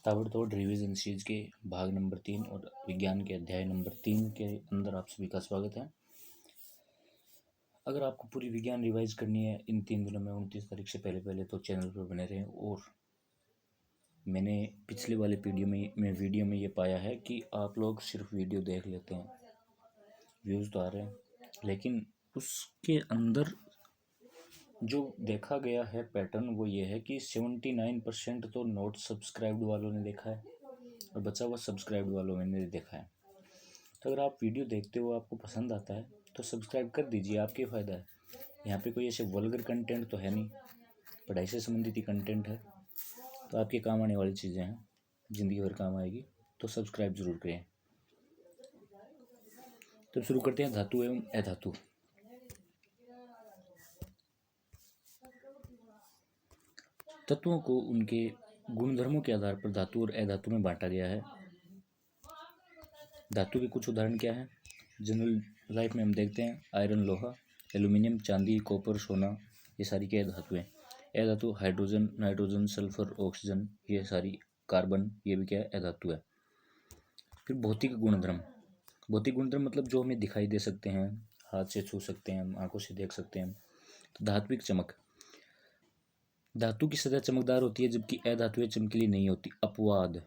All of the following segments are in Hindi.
ताबड़तोड़ रिवीजन सीरीज के भाग नंबर 3 और विज्ञान के अध्याय नंबर 3 के अंदर आप सभी का स्वागत है। अगर आपको पूरी विज्ञान रिवाइज करनी है इन 3 दिनों में 29 तारीख से पहले तो चैनल पर बने रहें। और मैंने पिछले वाले वीडियो में ये पाया है कि आप लोग सिर्फ वीडियो देख लेते हैं, व्यूज़ तो आ रहे हैं, लेकिन उसके अंदर जो देखा गया है पैटर्न वो ये है कि 79% तो नॉट सब्सक्राइब्ड वालों ने देखा है और बचा हुआ सब्सक्राइब्ड वालों ने देखा है। तो अगर आप वीडियो देखते हो, आपको पसंद आता है तो सब्सक्राइब कर दीजिए, आपके फ़ायदा है। यहाँ पे कोई ऐसे वल्गर कंटेंट तो है नहीं, पढ़ाई से संबंधित ही कंटेंट है, तो आपके काम आने वाली चीज़ें हैं, ज़िंदगी भर काम आएगी, तो सब्सक्राइब ज़रूर करें। तब शुरू करते हैं धातु एवं अधातु। तत्वों को उनके गुणधर्मों के आधार पर धातु और अधातु में बांटा गया है। धातु के कुछ उदाहरण क्या हैं? जनरल लाइफ में हम देखते हैं आयरन, लोहा, एल्यूमिनियम, चांदी, कॉपर, सोना, ये सारी क्या धातु हैं। अधातु हाइड्रोजन, नाइट्रोजन, सल्फर, ऑक्सीजन, ये सारी, कार्बन, ये भी क्या है, अधातु है। फिर भौतिक गुणधर्म। भौतिक गुणधर्म मतलब जो हमें दिखाई दे सकते हैं, हाथ से छू सकते हैं, हम आंखों से देख सकते हैं। तो धात्विक चमक, धातु की सतह चमकदार होती है जबकि अधातुएं चमकीली नहीं होती। अपवाद,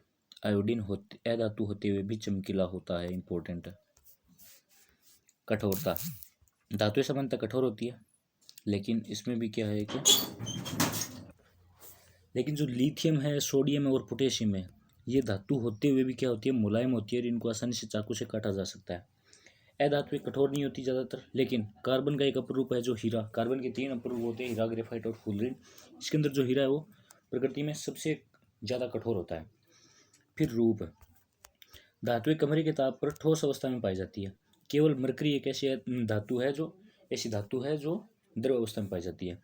आयोडीन अधातु होते हुए भी चमकीला होता है, इंपॉर्टेंट है। कठोरता, धातुएं सामान्यतः कठोर होती है, लेकिन इसमें भी क्या है कि लेकिन जो लिथियम है, सोडियम है और पोटेशियम है, ये धातु होते हुए भी क्या होती है, मुलायम होती है और इनको आसानी से चाकू से काटा जा सकता है। अधातुएं कठोर नहीं होती ज़्यादातर, लेकिन कार्बन का एक अपरूप है जो हीरा। कार्बन के 3 अपरूप होते हैं, हीरा, ग्रेफाइट और फुलरिन। इसके अंदर जो हीरा है वो प्रकृति में सबसे ज़्यादा कठोर होता है। फिर रूप, धातुएं कमरे के ताप पर ठोस अवस्था में पाई जाती है। केवल मरकरी एक ऐसी धातु है जो द्रव अवस्था में पाई जाती है।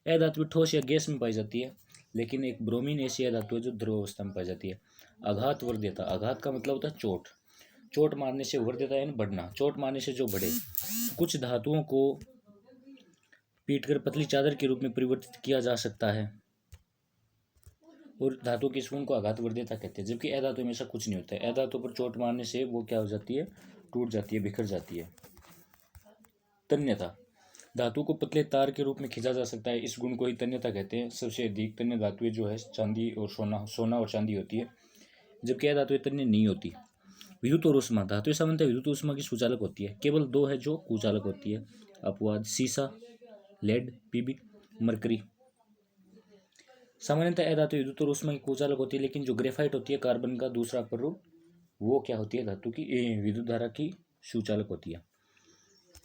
अधातुएं ठोस या गैस में पाई जाती है, लेकिन एक ब्रोमीन ऐसी धातु है जो द्रव अवस्था में पाई जाती है। आघात वर्ध्यता, आघात का मतलब होता है चोट, चोट मारने से वर्ध्यता यानी बढ़ना, चोट मारने से जो बढ़े। कुछ धातुओं को पीटकर पतली चादर के रूप में परिवर्तित किया जा सकता है और धातु के इस गुण को आघात वर्ध्यता कहते हैं। जबकि अधातु में ऐसा कुछ नहीं होता है। अधातु पर चोट मारने से वो क्या हो जाती है, टूट जाती है, बिखर जाती है। तन्यता, धातु को पतले तार के रूप में खींचा जा सकता है, इस गुण को ही तन्यता कहते हैं। सबसे अधिक तन्य धातुएं जो है चांदी और सोना और चांदी होती है, जबकि अधातुएं तन्य नहीं होती। विद्युत और ऊष्मा, धातुएं सामान्यतः विद्युत ऊष्मा की सुचालक होती है, केवल 2 है जो कुचालक होती है। अपवाद, सीसा, लेड, पीबी, मरकरी। सामान्यतः अधातु विद्युत और ऊष्मा की कुचालक होती है, लेकिन जो ग्रेफाइट होती है, कार्बन का दूसरा अपरूप, वो क्या होती है, धातु की विद्युत धारा की सुचालक होती है।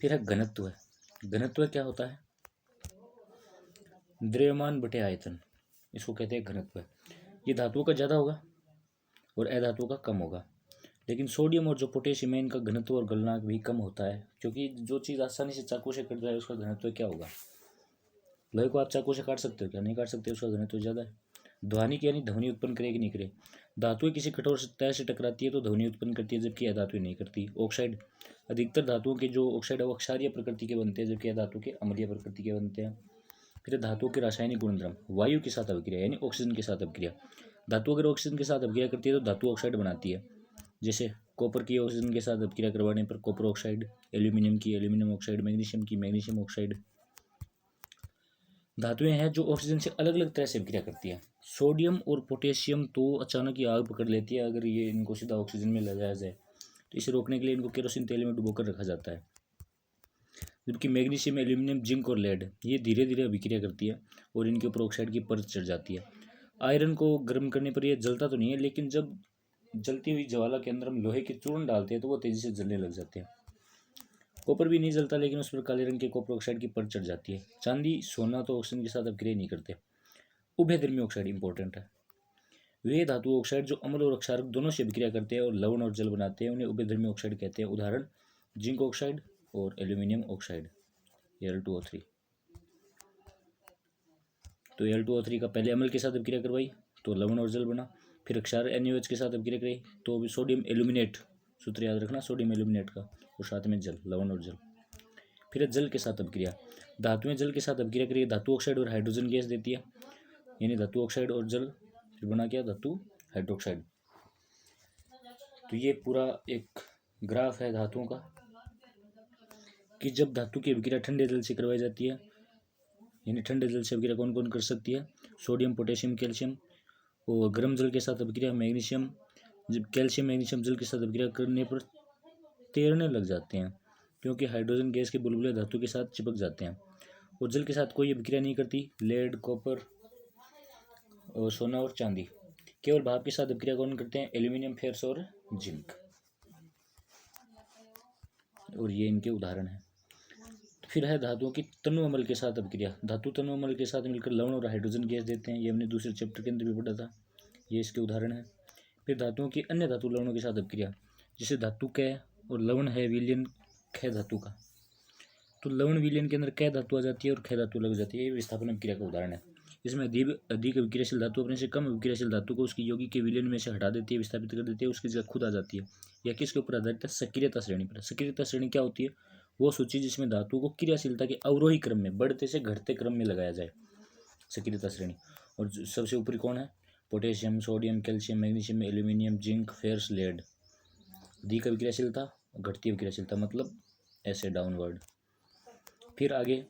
फिर है घनत्व। घनत्व क्या होता है, द्रव्यमान बटे आयतन, इसको कहते हैं घनत्व। ये धातुओं का ज़्यादा होगा और अधातुओं का कम होगा। लेकिन सोडियम और जो पोटेशियम है, इनका घनत्व और गलनांक भी कम होता है, क्योंकि जो चीज़ आसानी से चाकू से कट जाए उसका घनत्व क्या होगा। लोहे को आप चाकू से काट सकते हो क्या, नहीं काट सकते, उसका घनत्व ज़्यादा है। ध्वनि की यानी ध्वनि उत्पन्न करेगी नहीं करे। धातुएं किसी कठोर सतह से टकराती है तो ध्वनि उत्पन्न करती है, जबकि अधातुएं नहीं करती। ऑक्साइड, अधिकतर धातुओं के जो ऑक्साइड है वो क्षारीय प्रकृति के बनते हैं, जबकि अधातु के अम्लीय प्रकृति के बनते हैं। फिर धातुओं के रासायनिक गुणधर्म, वायु के साथ अभिक्रिया यानी ऑक्सीजन के साथ अभिक्रिया। धातु अगर ऑक्सीजन के साथ अभिक्रिया करती है तो धातु ऑक्साइड बनाती है। जैसे कॉपर की ऑक्सीजन के साथ अभिक्रिया करवाने पर कॉपर ऑक्साइड, एल्यूमिनियम की एल्यूमिनियम ऑक्साइड, मैग्नीशियम की मैग्नीशियम ऑक्साइड। धातुएं हैं जो ऑक्सीजन से अलग अलग तरह से अभिक्रिया करती है। सोडियम और पोटेशियम तो अचानक ही आग पकड़ लेती है अगर ये इनको सीधा ऑक्सीजन में ले जाया जाए, तो इसे रोकने के लिए इनको केरोसिन तेल में डुबोकर रखा जाता है। जबकि मैग्नीशियम, एल्यूमिनियम, जिंक और लेड ये धीरे धीरे अभिक्रिया करती है और इनके ऊपर ऑक्साइड की परत चढ़ जाती है। आयरन को गर्म करने पर यह जलता तो नहीं है, लेकिन जब जलती हुई ज्वाला के अंदर हम लोहे के चूर्ण डालते हैं तो वो तेजी से जलने लग जाते हैं। कॉपर भी नहीं जलता, लेकिन उस पर काले रंग के कॉपर ऑक्साइड की परत चढ़ जाती है। चांदी, सोना तो ऑक्सीजन के साथ अभिक्रिया नहीं करते। उभयधर्मी ऑक्साइड इंपॉर्टेंट है। वे धातु ऑक्साइड जो अम्ल और क्षारक दोनों से अभिक्रिया करते हैं और लवण और जल बनाते हैं, उन्हें उभयधर्मी ऑक्साइड कहते हैं। उदाहरण, जिंक ऑक्साइड और एल्यूमिनियम ऑक्साइड, Al2O3। तो Al2O3 का पहले अम्ल के साथ अभिक्रिया करवाई तो लवण और जल बना, फिर क्षार NaOH के साथ अभिक्रिया कराई तो सोडियम एल्यूमिनेट, सूत्र याद रखना, सोडियम एल्यूमिनेट का, और साथ में जल, लवण और जल। फिर जल के साथ अभिक्रिया, धातुएं जल के साथ अभिक्रिया करिए, धातु ऑक्साइड और हाइड्रोजन गैस देती है, यानी धातु ऑक्साइड और जल, फिर बना क्या, धातु हाइड्रोक्साइड। तो ये पूरा एक ग्राफ है धातुओं का कि जब धातु की अभिक्रिया ठंडे जल से करवाई जाती है, यानी ठंडे जल से अभिक्रिया कौन कौन कर सकती है, सोडियम, पोटेशियम, कैल्शियम। और गर्म जल के साथ अभिक्रिया मैग्नीशियम, जब कैल्शियम मैग्नीशियम जल के साथ अभिक्रिया करने पर तैरने लग जाते हैं, क्योंकि हाइड्रोजन गैस के बुलबुले धातु के साथ चिपक जाते हैं। और जल के साथ कोई अभिक्रिया नहीं करती, लेड, कॉपर और सोना और चांदी। केवल भाप के साथ अभिक्रिया कौन करते हैं, एल्यूमिनियम, फेरस और जिंक। और ये इनके उदाहरण हैं। फिर है धातुओं की तनु अम्ल के साथ अभिक्रिया। धातु तनु अम्ल के साथ मिलकर लवण और हाइड्रोजन गैस देते हैं, ये हमने दूसरे चैप्टर के अंदर भी पढ़ा था, ये इसके उदाहरण है। फिर धातुओं की अन्य धातु लवणों के साथ अभिक्रिया, जैसे धातु कै और लवण है विलयन ख धातु का। तो लवण विलयन के अंदर कै धातु आ जाती है और ख धातु लग जाती है, ये विस्थापन अभिक्रिया का उदाहरण है। इसमें अधिक अभिक्रियाशील धातु अपने से कम अभिक्रियाशील धातु को उसकी यौगिक के विलयन में से हटा देती है, विस्थापित कर देती है, उसकी जगह खुद आ जाती है। यह किसके ऊपर आधारित है, सक्रियता श्रेणी पर। सक्रियता श्रेणी क्या होती है, वो सूची जिसमें धातु को क्रियाशीलता के अवरोही क्रम में, बढ़ते से घटते क्रम में लगाया जाए, सक्रियता श्रेणी। और सबसे ऊपरी कौन है, potassium, sodium, calcium, magnesium, aluminium, zinc, ferrous, lead. अधिक अभिक्रियाशीलता, घटती अभिक्रियाशीलता, मतलब ऐसे डाउनवर्ड। फिर आगे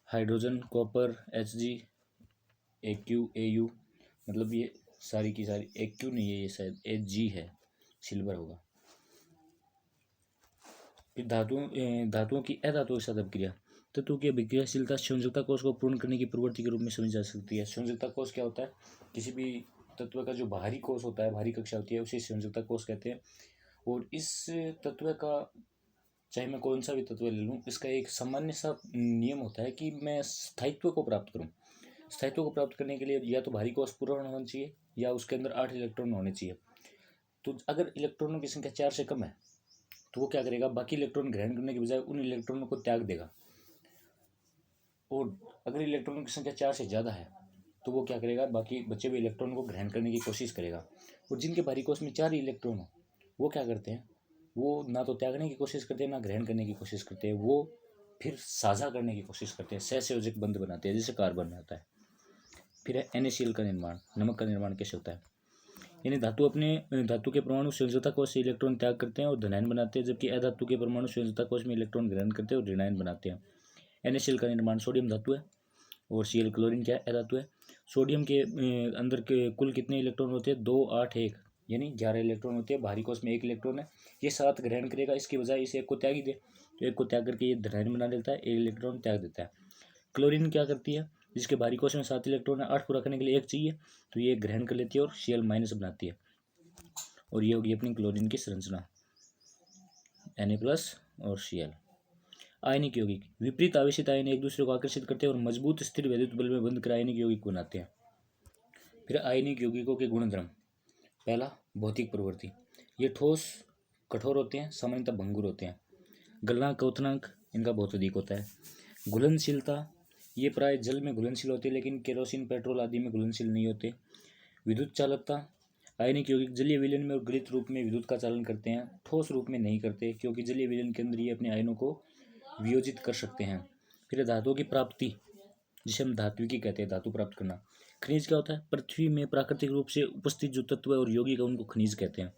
hydrogen, copper, Hg, Aq, Au, मतलब ये सारी की सारी, Aq नहीं है, ये शायद Hg है, सिल्वर होगा। फिर धातुओं की अधातुओं के साथ अभिक्रिया। तत्वों की अभिक्रियाशीलता संयोजकता कोष को पूर्ण करने की प्रवृत्ति के रूप में समझी जा सकती है। संयोजकता कोष क्या होता है, किसी भी तत्व का जो बाहरी कोष होता है, बाहरी कक्षा होती है, उसे संयोजकता कोष कहते हैं। और इस तत्व का, चाहे मैं कौन सा भी तत्व ले लूँ, इसका एक सामान्य सा नियम होता है कि मैं स्थायित्व को प्राप्त करूँ। स्थायित्व को प्राप्त करने के लिए या तो बाहरी कोष पूर्ण होना चाहिए या उसके अंदर 8 इलेक्ट्रॉन होने चाहिए। तो अगर इलेक्ट्रॉनों की संख्या 4 से कम है तो वो क्या करेगा, बाकी इलेक्ट्रॉन ग्रहण करने के बजाय उन इलेक्ट्रॉनों को त्याग देगा। और अगर इलेक्ट्रॉनों की संख्या 4 से ज़्यादा है तो वो क्या करेगा, बाकी बचे हुए इलेक्ट्रॉन को ग्रहण करने की कोशिश करेगा। और जिनके बाहरी कोष में 4 ही इलेक्ट्रॉन हो, वो क्या करते हैं, वो ना तो त्यागने की कोशिश करते हैं ना ग्रहण करने की कोशिश करते हैं, वो फिर साझा करने की कोशिश करते हैं, सहसंयोजक बंध बनाते हैं, जैसे कार्बन होता है। फिर है NaCl का निर्माण। नमक का निर्माण कैसे होता है, यानी धातु के परमाणु संयोजकता कोष से इलेक्ट्रॉन त्याग करते हैं और धनायन बनाते हैं, जबकि अधातु के परमाणु संयोजकता कोष में इलेक्ट्रॉन ग्रहण करते हैं और ऋणायन बनाते हैं। NaCl का निर्माण, सोडियम धातु है और Cl क्लोरीन क्या है, अधातु है। सोडियम के अंदर के कुल कितने इलेक्ट्रॉन होते हैं, 2, 8, 1, यानी 11 इलेक्ट्रॉन होते हैं। बाहरी कोष में 1 इलेक्ट्रॉन है, ये 7 ग्रहण करेगा, इसके बजाय इसे 1 को त्याग ही दे, तो 1 को त्याग करके ये धनायन बना देता है, 1 इलेक्ट्रॉन त्याग देता है। क्लोरीन क्या करती है, जिसके बाहरी कोष में 7 इलेक्ट्रॉन है, 8 पूरा करने के लिए 1 चाहिए, तो ये ग्रहण कर लेती है और Cl माइनस बनाती है। और ये होगी अपनी क्लोरीन की संरचना, Na+ और Cl। आयनिक यौगिक, विपरीत आवेशित आयन एक दूसरे को आकर्षित करते हैं और मजबूत स्थिर वैद्युत बल में बंध कर आयनिक यौगिक बनाते हैं। फिर आयनिक यौगिकों के गुणधर्म। पहला, भौतिक प्रवृत्ति, ये ठोस कठोर होते हैं, सामान्यतः भंगुर होते हैं। गलनांक क्वथनांक इनका बहुत अधिक होता है। घुलनशीलता, ये प्राय जल में घुलनशील होते हैं लेकिन केरोसिन, पेट्रोल आदि में घुलनशील नहीं होते। विद्युत चालकता, आयनिक यौगिक जलीय विलयन में और गलित रूप में विद्युत का चालन करते हैं, ठोस रूप में नहीं करते, क्योंकि जलीय विलयन के अंदर ये अपने आयनों को वियोजित कर सकते हैं। फिर धातुओं की प्राप्ति, जिसे हम धात्विकी कहते हैं, धातु प्राप्त करना। खनिज क्या होता है, पृथ्वी में प्राकृतिक रूप से उपस्थित जो तत्व और यौगिक है उनको खनिज कहते हैं।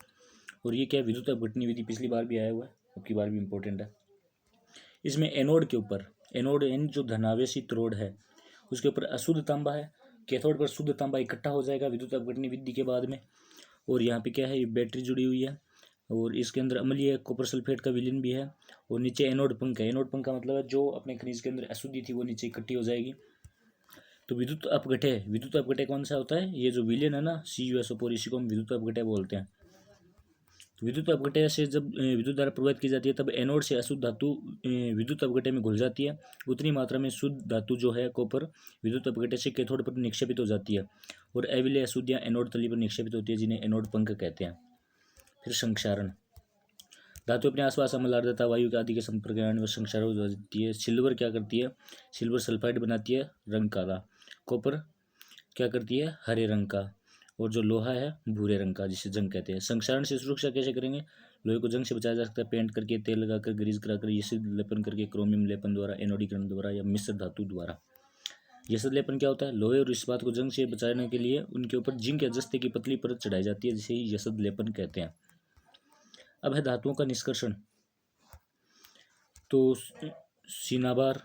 और ये क्या है, विद्युत अपघटनी विधि, पिछली बार भी आया हुआ है, अब की बार भी इंपॉर्टेंट है। इसमें एनोड के ऊपर, एनोड यानी जो धनावेशी त्रोड है, उसके ऊपर अशुद्ध तांबा है, कैथोड पर शुद्ध तांबा इकट्ठा हो जाएगा विद्युत अपघटनी विधि के बाद में। और यहाँ पे क्या है, ये बैटरी जुड़ी हुई है और इसके अंदर अम्लीय कॉपर सल्फेट का विलीन भी है। और नीचे एनोड पंख है, एनोड पंख का मतलब है जो अपने खनिज के अंदर अशुद्धि थी वो नीचे इकट्ठी हो जाएगी। तो विद्युत अपघटय कौन सा होता है, ये जो विलीन है ना CuSO4, इसी को हम विद्युत अपघटय बोलते हैं। तो विद्युत अपघटय से जब विद्युत धारा प्रवाहित की जाती है तब एनोड से अशुद्ध धातु विद्युत अपघटय में घुल जाती है। उतनी मात्रा में शुद्ध धातु जो है कॉपर विद्युत अपघटय से कैथोड पर निक्षेपित हो जाती है और अविलेय अशुद्धियाँ एनोड तली पर निक्षेपित होती है, जिन्हें एनोड पंख कहते हैं। फिर संक्षारण, धातु अपने आसपास अम्ल, आर्द्रता, वायु के आदि के संपर्क में संक्षारण हो जाती है। सिल्वर क्या करती है, सिल्वर सल्फाइड बनाती है, रंग काला। कॉपर क्या करती है, हरे रंग का। और जो लोहा है भूरे रंग का, जिसे जंग कहते हैं। संक्षारण से सुरक्षा कैसे करेंगे, लोहे को जंग से बचाया जा सकता है पेंट करके, तेल लगाकर, ग्रीस कराकर, एसिड लेपन करके, क्रोमियम लेपन द्वारा, एनोडीकरण द्वारा या मिश्र धातु द्वारा। यसद लेपन क्या होता है? लोहे और इस्पात को जंग से बचाने के लिए उनके ऊपर जिंक या जस्ते की पतली परत चढ़ाई जाती है, जिसे ही यसद लेपन कहते हैं। अब है धातुओं का निष्कर्षण। तो सिनाबार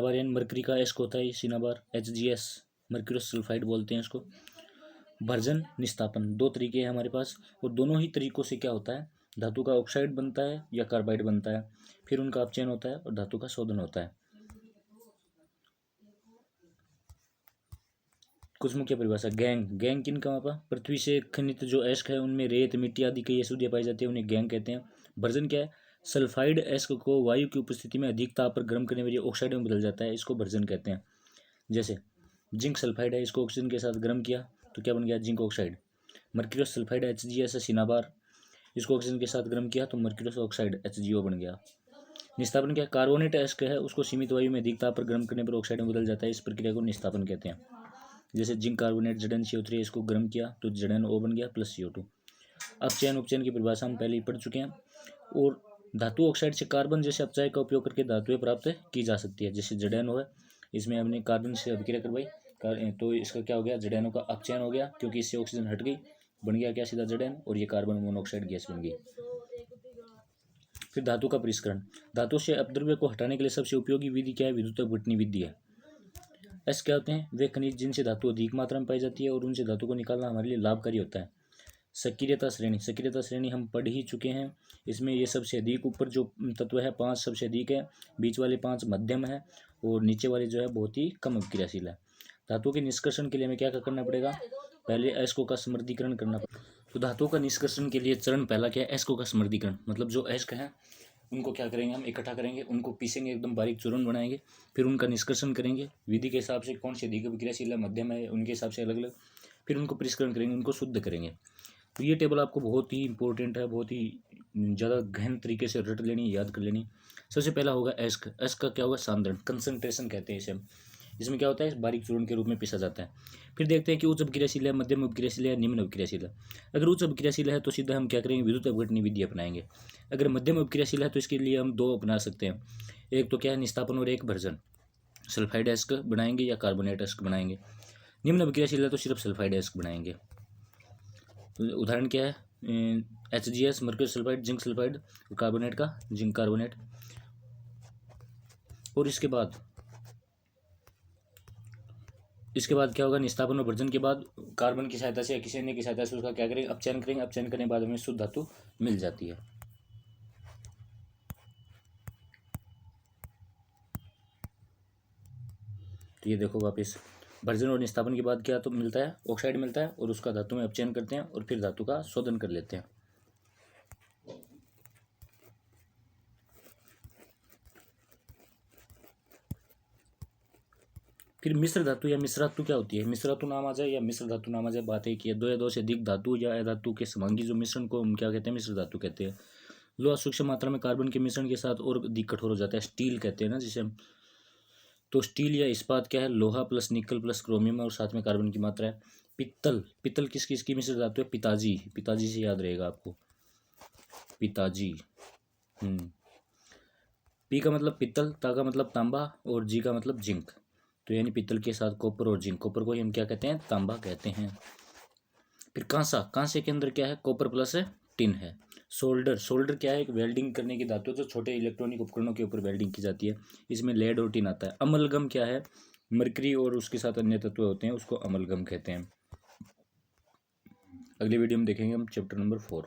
यानी मरकरी का एस्क होता है सिनाबार, HGS मर्क्यूरस सल्फाइड बोलते हैं इसको। भर्जन, निस्तापन, दो तरीके हैं हमारे पास, और दोनों ही तरीकों से क्या होता है? धातु का ऑक्साइड बनता है या कार्बाइड बनता है, फिर उनका अपचयन होता है और धातु का शोधन होता है। कुछ मुख्य परिभाषा। गैंग किन का मापा? पृथ्वी से खनित जो एस्क है उनमें रेत, मिट्टी आदि कई अशुद्धियां पाई जाती है, उन्हें गैंग कहते हैं। भर्जन क्या है? सल्फाइड एस्क को वायु की उपस्थिति में अधिक ताप पर गर्म करने में ऑक्साइड में बदल जाता है, इसको भर्जन कहते हैं। जैसे जिंक सल्फाइड है, इसको ऑक्सीजन के साथ गर्म किया तो क्या बन गया? Zinc oxide. Mercurous sulphide HGS है सिनाबार, इसको ऑक्सीजन के साथ गर्म किया तो मर्क्यूरस ऑक्साइड HGO बन गया। निस्तापन क्या? कार्बोनेट एस्क है, उसको सीमित वायु में अधिक ताप पर गर्म करने पर ऑक्साइड में बदल जाता है, इस प्रक्रिया को निस्तापन कहते हैं। जैसे जिंक कार्बोनेट ZnCO3, इसको गर्म किया तो ZnO बन गया प्लस CO2। अपचयन उपचयन की परिभाषा हम पहले ही पढ़ चुके हैं। और धातु ऑक्साइड से कार्बन जैसे अपचय का उपयोग करके धातुएं प्राप्त की जा सकती है। जैसे ZnO है, इसमें हमने कार्बन से अभिक्रिया करवाई तो इसका क्या हो गया? ZnO का अपचयन हो गया, क्योंकि इससे ऑक्सीजन हट गई, बन गया क्या? सीधा Zn, और ये कार्बन मोनोऑक्साइड गैस बन गई। फिर धातु का परिष्करण। धातु से अपद्रव्य को हटाने के लिए सबसे उपयोगी विधि क्या है? विद्युत अपघटनी विधि है। एस क्या होते हैं? वे खनिज जिनसे धातु अधिक मात्रा में पाई जाती है और उनसे धातु को निकालना हमारे लिए लाभकारी होता है। सक्रियता श्रेणी हम पढ़ ही चुके हैं। इसमें ये सबसे अधिक ऊपर जो तत्व है 5 सबसे अधिक है, बीच वाले 5 मध्यम है, और नीचे वाले जो है बहुत ही कम अभिक्रियाशील है। धातु के निष्कर्षण के लिए हमें क्या करना पड़ेगा? पहले एस्को का समृद्धीकरण करना पड़ेगा। तो धातु का निष्कर्षण के लिए चरण पहला क्या है? एस्को का समृद्धीकरण। मतलब जो एस्क है उनको क्या करेंगे? हम इकट्ठा करेंगे, उनको पीसेंगे, एकदम बारीक चूर्ण बनाएंगे, फिर उनका निष्कर्षण करेंगे विधि के हिसाब से, कौन सी अधिक अभिक्रियाशील है, मध्यम है, उनके हिसाब से अलग अलग, फिर उनको परिष्करण करेंगे, उनको शुद्ध करेंगे। तो ये टेबल आपको बहुत ही इंपॉर्टेंट है, बहुत ही ज़्यादा गहन तरीके से रट लेनी, याद कर लेनी। सबसे पहला होगा एस्क। एस्क का क्या होगा? सांद्रण, कंसंट्रेशन कहते हैं इसे हम। इसमें क्या होता है? बारीक चूर्ण के रूप में पिसा जाता है। फिर देखते हैं कि उच्च अभिक्रियाशील है, मध्यम अभिक्रियाशील है, निम्न अभिक्रियाशील है। अगर उच्च अभिक्रियाशील है तो सीधा हम क्या करेंगे? विद्युत अपघटनी विधि अपनाएंगे। अगर मध्यम अभिक्रियाशील है तो इसके लिए हम दो अपना सकते हैं, एक तो क्या है? निस्तापन, और एक भर्जन। सल्फाइड एस्क बनाएंगे या कार्बोनेट एस्क बनाएंगे। निम्न अभिक्रियाशील है तो सिर्फ सल्फाइड एस्क बनाएंगे। तो उदाहरण क्या है? HGS mercury sulphide, zinc sulphide, और कार्बोनेट का जिंक कार्बोनेट। और इसके बाद क्या होगा? निस्तापन और भर्जन के बाद कार्बन की सहायता से या किसी अन्य की सहायता से उसका क्या करेंगे? अपचयन करेंगे। अपचयन करने के बाद हमें शुद्ध धातु मिल जाती है। तो ये देखो वापस, भर्जन और निस्तापन के बाद क्या तो मिलता है? ऑक्साइड मिलता है, और उसका धातु में अपचयन करते हैं और फिर धातु का शोधन कर लेते हैं। फिर मिश्र धातु या मिश्रातु क्या होती है? मिश्रातु नाम आ जाए या मिश्र धातु नाम आ जाए, बात एक ही है। दो या दो से अधिक धातु या अधातु के समांगी जो मिश्रण को हम क्या कहते हैं? मिश्र धातु कहते हैं। लोहा सूक्ष्म मात्रा में कार्बन के मिश्रण के साथ और अधिक कठोर हो जाता है, स्टील कहते हैं ना जिसे हम। तो स्टील या इस्पात क्या है? लोहा प्लस निकल प्लस क्रोमियम और साथ में कार्बन की मात्रा है। पित्तल किस किस की मिश्र धातु है? पिताजी से याद रहेगा आपको, पिताजी। पी का मतलब पित्तल, ता का मतलब तांबा, और जी का मतलब जिंक। तो यानी पित्तल के साथ कॉपर और जिंक। कॉपर को ही हम क्या कहते हैं? तांबा कहते हैं। फिर कांसे के अंदर क्या है? कॉपर प्लस टिन है। सोल्डर क्या है? एक वेल्डिंग करने की धातु जो छोटे इलेक्ट्रॉनिक उपकरणों के ऊपर वेल्डिंग की जाती है, इसमें लेड और टिन आता है। अमलगम क्या है? मरकरी और उसके साथ अन्य तत्व होते हैं, उसको अमलगम कहते हैं। अगली वीडियो में देखेंगे हम चैप्टर नंबर 4।